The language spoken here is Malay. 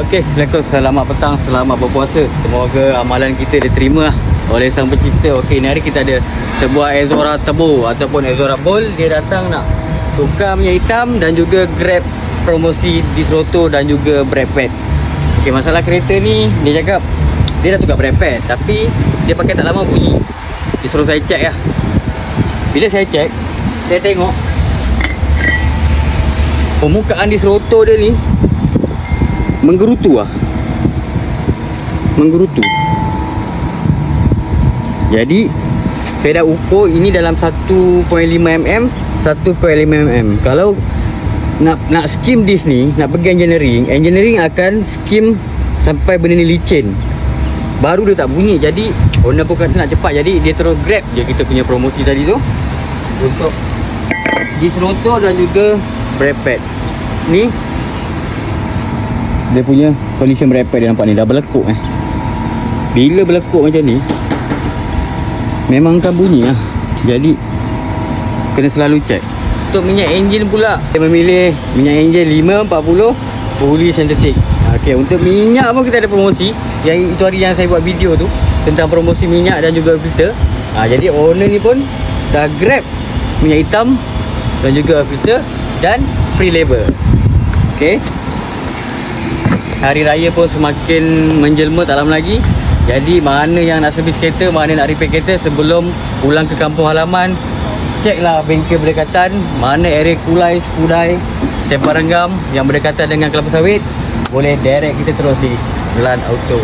Okey, Assalamualaikum, selamat petang, selamat berpuasa. Semoga amalan kita diterima oleh Sang Pencipta. Okey, ni hari kita ada sebuah Exora Turbo ataupun Exora Bold. Dia datang nak tukar minyak hitam dan juga grab promosi Disroto dan juga brake pad. Okey, masalah kereta ni, dia cakap dia dah tukar brake pad tapi dia pakai tak lama bunyi. Dia suruh saya check lah. Bila saya check, saya tengok permukaan Disroto dia ni menggerutu lah. Menggerutu. Jadi saya dah ukur ini dalam 1.5 mm, 1.5 mm. Kalau nak skim disk ni, nak pergi engineering akan skim sampai benda ni licin, baru dia tak bunyi. Jadi owner pun kata nak cepat, jadi dia terus grab je kita punya promosi tadi tu untuk Disroto dan juga brake pad. Ni dia punya collision brake pad, dia nampak ni dah berlekuk Bila berlekuk macam ni memang akan bunyi lah. Jadi kena selalu check. Untuk minyak enjin pula, saya memilih minyak enjin 540 fully synthetic. Okey, untuk minyak pun kita ada promosi. Yang itu hari yang saya buat video tu tentang promosi minyak dan juga filter. Jadi owner ni pun dah grab minyak hitam dan juga filter dan free labor. Okey, hari raya pun semakin menjelma, tak lama lagi. Jadi mana yang nak servis kereta, mana nak repair kereta, sebelum pulang ke kampung halaman, ceklah bengkel berdekatan. Mana area Kulai, Skudai, Sempang Renggam yang berdekatan dengan Kelapa Sawit, boleh direct kita terus di Lan Auto.